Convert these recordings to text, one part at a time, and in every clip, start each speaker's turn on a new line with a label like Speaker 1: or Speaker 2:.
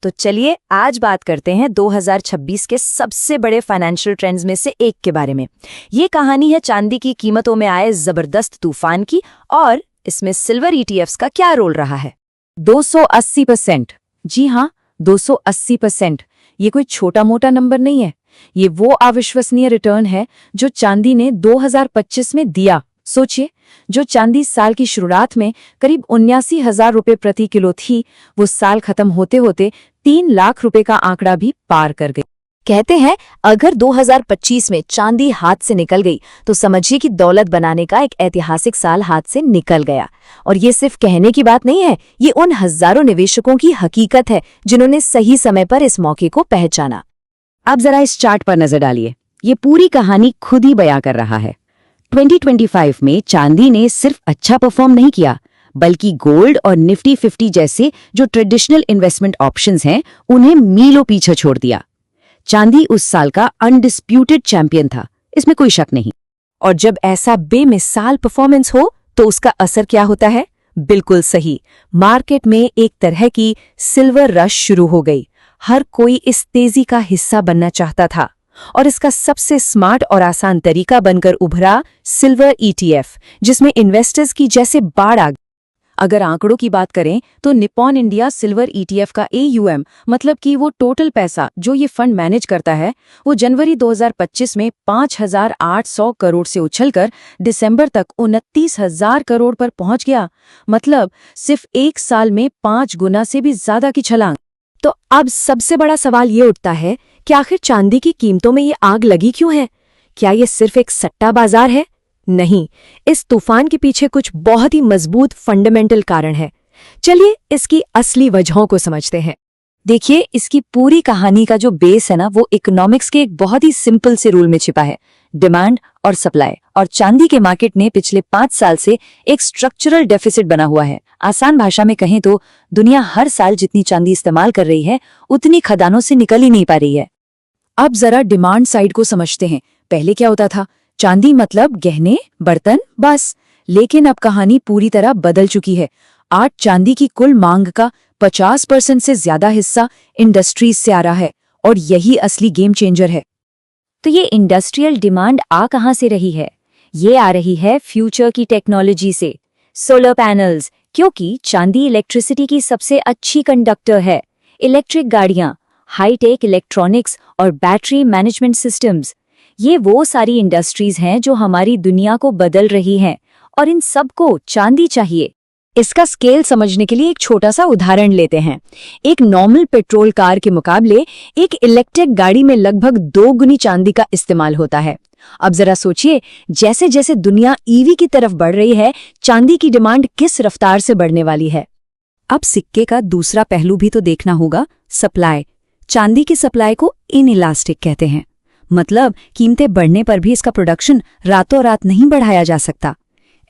Speaker 1: तो चलिए आज बात करते हैं 2026 के सबसे बड़े फाइनेंशियल ट्रेंड्स में से एक के बारे में। ये कहानी है चांदी की कीमतों में आए जबरदस्त तूफान की, और इसमें सिल्वर ईटीएफ्स का क्या रोल रहा है।
Speaker 2: 280%। जी हाँ, 280%। ये कोई छोटा मोटा नंबर नहीं है। ये वो अविश्वसनीय रिटर्न है जो चांदी ने 2025 में दिया। सोचिए, जो चांदी साल की शुरुआत में करीब 79,000 रुपये प्रति किलो थी, वो साल खत्म होते होते 3 लाख रुपए का आंकड़ा भी पार कर गई।
Speaker 1: कहते हैं अगर 2025 में चांदी हाथ से निकल गई तो समझिए कि दौलत बनाने का एक ऐतिहासिक साल हाथ से निकल गया। और ये सिर्फ कहने की बात नहीं है, ये उन हजारों निवेशकों की हकीकत है जिन्होंने सही समय पर इस मौके को पहचाना।
Speaker 2: अब जरा इस चार्ट पर नजर डालिए। ये पूरी कहानी खुद ही बयां कर रहा है। 2025 में चांदी ने सिर्फ अच्छा परफॉर्म नहीं किया, बल्कि गोल्ड और निफ्टी 50 जैसे जो ट्रेडिशनल इन्वेस्टमेंट ऑप्शंस हैं, उन्हें मीलों पीछे छोड़ दिया। चांदी उस साल का अनडिस्प्यूटेड चैंपियन था, इसमें कोई शक नहीं।
Speaker 1: और जब ऐसा बेमिसाल परफॉर्मेंस हो तो उसका असर क्या होता है? बिल्कुल सही, मार्केट में एक तरह की सिल्वर रश शुरू हो गई। हर कोई इस तेजी का हिस्सा बनना चाहता था, और इसका सबसे स्मार्ट और आसान तरीका बनकर उभरा सिल्वर ईटीएफ, जिसमें इन्वेस्टर्स की जैसे बाढ़ आ गई। अगर आंकड़ों की बात करें तो निप्पॉन इंडिया सिल्वर ईटीएफ का AUM, मतलब कि वो टोटल पैसा जो ये फंड मैनेज करता है, वो जनवरी 2025 में 5,800 करोड़ से उछलकर दिसंबर तक 29,000 करोड़ पर पहुंच गया। मतलब सिर्फ एक साल में 5 गुना से भी ज्यादा की छलांग। तो अब सबसे बड़ा सवाल ये उठता है कि आखिर चांदी की कीमतों में ये आग लगी क्यों है? क्या ये सिर्फ एक सट्टा बाजार है? नहीं, इस तूफान के पीछे कुछ बहुत ही मजबूत फंडामेंटल कारण है। चलिए इसकी असली वजहों को समझते हैं। देखिए, इसकी पूरी कहानी का जो बेस है ना, वो इकोनॉमिक्स के एक बहुत ही सिंपल से रूल में छिपा है, डिमांड और सप्लाई। और चांदी के मार्केट में पिछले 5 साल से एक स्ट्रक्चरल डेफिसिट बना हुआ है। आसान भाषा में कहें तो दुनिया हर साल जितनी चांदी इस्तेमाल कर रही है, उतनी खदानों से निकल ही नहीं पा रही है। अब जरा डिमांड साइड को समझते हैं। पहले क्या होता था? चांदी मतलब गहने, बर्तन, बस। लेकिन अब कहानी पूरी तरह बदल चुकी है। आज चांदी की कुल मांग का 50% से ज्यादा हिस्सा इंडस्ट्रीज से आ रहा है, और यही असली गेम चेंजर है।
Speaker 3: तो ये इंडस्ट्रियल डिमांड आ कहाँ से रही है? ये आ रही है फ्यूचर की टेक्नोलॉजी से, सोलर पैनल्स, क्योंकि चांदी इलेक्ट्रिसिटी की सबसे अच्छी कंडक्टर है। इलेक्ट्रिक गाड़ियां, हाईटेक इलेक्ट्रॉनिक्स और बैटरी मैनेजमेंट सिस्टम्स, ये वो सारी इंडस्ट्रीज हैं जो हमारी दुनिया को बदल रही हैं, और इन सबको चांदी चाहिए।
Speaker 1: इसका स्केल समझने के लिए एक छोटा सा उदाहरण लेते हैं। एक नॉर्मल पेट्रोल कार के मुकाबले एक इलेक्ट्रिक गाड़ी में लगभग 2 गुनी चांदी का इस्तेमाल होता है। अब जरा सोचिए, जैसे जैसे दुनिया EV की तरफ बढ़ रही है, चांदी की डिमांड किस रफ्तार से बढ़ने वाली है। अब सिक्के का दूसरा पहलू भी तो देखना होगा, सप्लाई। चांदी की सप्लाई को इनइलास्टिक कहते हैं, मतलब कीमतें बढ़ने पर भी इसका प्रोडक्शन रातों रात नहीं बढ़ाया जा सकता।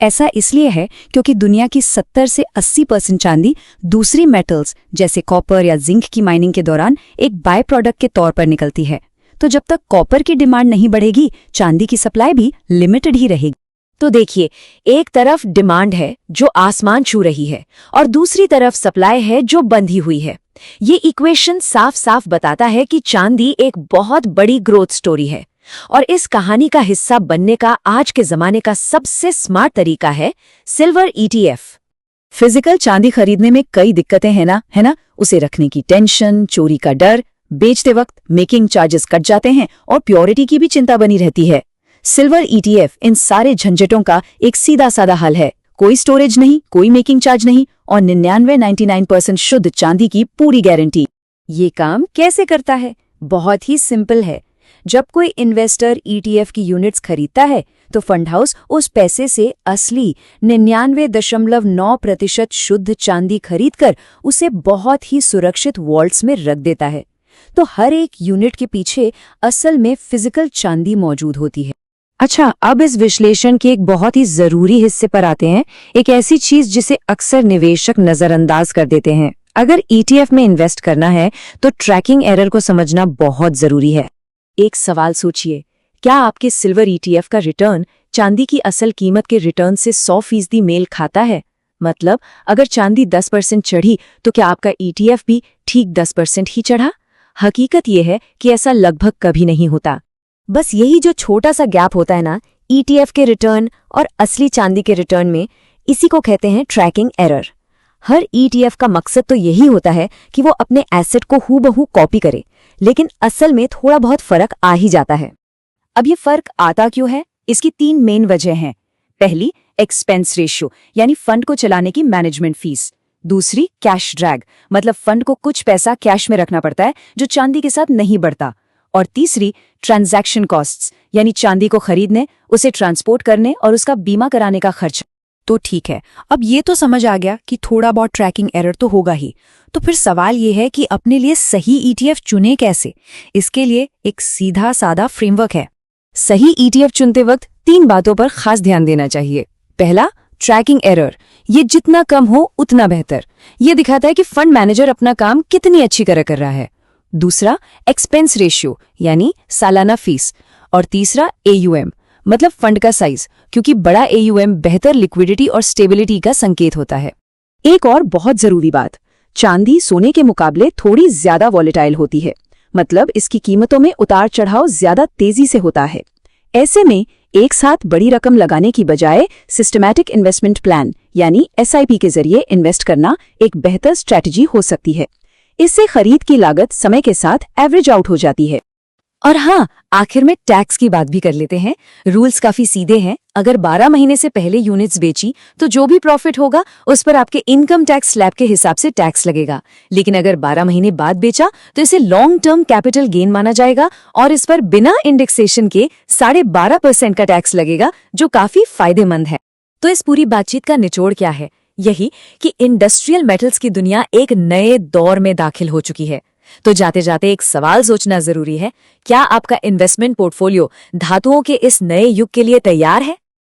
Speaker 1: ऐसा इसलिए है क्योंकि दुनिया की 70 से 80% चांदी दूसरी मेटल्स जैसे कॉपर या जिंक की माइनिंग के दौरान एक बाय प्रोडक्ट के तौर पर निकलती है। तो जब तक कॉपर की डिमांड नहीं बढ़ेगी, चांदी की सप्लाई भी लिमिटेड ही रहेगी। तो देखिए, एक तरफ डिमांड है जो आसमान छू रही है, और दूसरी तरफ सप्लाई है जो बंधी हुई है। ये इक्वेशन साफ साफ बताता है कि चांदी एक बहुत बड़ी ग्रोथ स्टोरी है, और इस कहानी का हिस्सा बनने का आज के जमाने का सबसे स्मार्ट तरीका है सिल्वर ETF। फिजिकल चांदी खरीदने में कई दिक्कतें हैं ना, है ना? उसे रखने की टेंशन, चोरी का डर, बेचते वक्त मेकिंग चार्जेस कट जाते हैं, और प्योरिटी की भी चिंता बनी रहती है। सिल्वर ETF इन सारे झंझटों का एक सीधा साधा हल है। कोई स्टोरेज नहीं, कोई मेकिंग चार्ज नहीं, और 99% शुद्ध चांदी की पूरी गारंटी। ये काम कैसे करता है? बहुत ही सिंपल है। जब कोई इन्वेस्टर ETF की यूनिट्स खरीदता है, तो फंड हाउस उस पैसे से असली 99.9% शुद्ध चांदी खरीदकर उसे बहुत ही सुरक्षित वॉल्ट्स में रख देता है। तो हर एक यूनिट के पीछे असल में फिजिकल चांदी मौजूद होती है। अच्छा, अब इस विश्लेषण के एक बहुत ही जरूरी हिस्से पर आते हैं, एक ऐसी चीज जिसे अक्सर निवेशक नजरअंदाज कर देते हैं। अगर ETF में इन्वेस्ट करना है तो ट्रैकिंग एरर को समझना बहुत जरूरी है। एक सवाल सोचिए, क्या आपके सिल्वर ETF का रिटर्न चांदी की असल कीमत के रिटर्न से 100% मेल खाता है?
Speaker 2: मतलब अगर चांदी 10% चढ़ी तो क्या आपका ETF भी ठीक 10% ही चढ़ा? हकीकत यह है कि ऐसा लगभग कभी नहीं होता।
Speaker 3: बस यही जो छोटा सा गैप होता है ना, ETF के रिटर्न और असली चांदी के रिटर्न में, इसी को कहते हैं ट्रैकिंग एरर। हर ETF का मकसद तो यही होता है कि वो अपने एसेट को हूबहू कॉपी करे, लेकिन असल में थोड़ा बहुत फर्क आ ही जाता है।
Speaker 2: अब ये फर्क आता क्यों है? इसकी 3 मेन वजह हैं। पहली, एक्सपेंस रेशियो यानी फंड को चलाने की मैनेजमेंट फीस। दूसरी, कैश ड्रैग, मतलब फंड को कुछ पैसा कैश में रखना पड़ता है जो चांदी के साथ नहीं बढ़ता। और तीसरी, ट्रांजैक्शन कॉस्ट्स, यानी चांदी को खरीदने, उसे ट्रांसपोर्ट करने और उसका बीमा कराने का खर्च।
Speaker 1: तो ठीक है, अब ये तो समझ आ गया कि थोड़ा बहुत ट्रैकिंग एरर तो होगा ही। तो फिर सवाल ये है कि अपने लिए सही ETF चुने कैसे? इसके लिए एक सीधा साधा फ्रेमवर्क है। सही ETF चुनते वक्त 3 बातों पर खास ध्यान देना चाहिए। पहला, ट्रैकिंग एरर, ये जितना कम हो उतना बेहतर। ये दिखाता है कि फंड मैनेजर अपना काम कितनी अच्छी तरह कर रहा है। दूसरा, एक्सपेंस रेशियो यानी सालाना फीस। और तीसरा, AUM, मतलब फंड का साइज, क्योंकि बड़ा AUM बेहतर लिक्विडिटी और स्टेबिलिटी का संकेत होता है। एक और बहुत जरूरी बात, चांदी सोने के मुकाबले थोड़ी ज्यादा वॉलेटाइल होती है, मतलब इसकी कीमतों में उतार चढ़ाव ज्यादा तेजी से होता है। ऐसे में एक साथ बड़ी रकम लगाने की बजाय सिस्टमैटिक इन्वेस्टमेंट प्लान यानी SIP के जरिए इन्वेस्ट करना एक बेहतर स्ट्रैटेजी हो सकती है। इससे खरीद की लागत समय के साथ एवरेज आउट हो जाती है।
Speaker 2: और हाँ, आखिर में टैक्स की बात भी कर लेते हैं। रूल्स काफी सीधे हैं। अगर 12 महीने से पहले यूनिट्स बेची तो जो भी प्रॉफिट होगा उस पर आपके इनकम टैक्स स्लैब के हिसाब से टैक्स लगेगा। लेकिन अगर 12 महीने बाद बेचा तो इसे लॉन्ग टर्म कैपिटल गेन माना जाएगा और इस पर बिना इंडेक्सेशन के 12.5% का टैक्स लगेगा, जो काफी फायदेमंद है। तो इस पूरी बातचीत का निचोड़ क्या है? यही कि इंडस्ट्रियल मेटल्स की दुनिया एक नए दौर में दाखिल हो चुकी है। तो जाते जाते एक सवाल सोचना जरूरी है, क्या आपका इन्वेस्टमेंट पोर्टफोलियो धातुओं के इस नए युग के लिए तैयार है?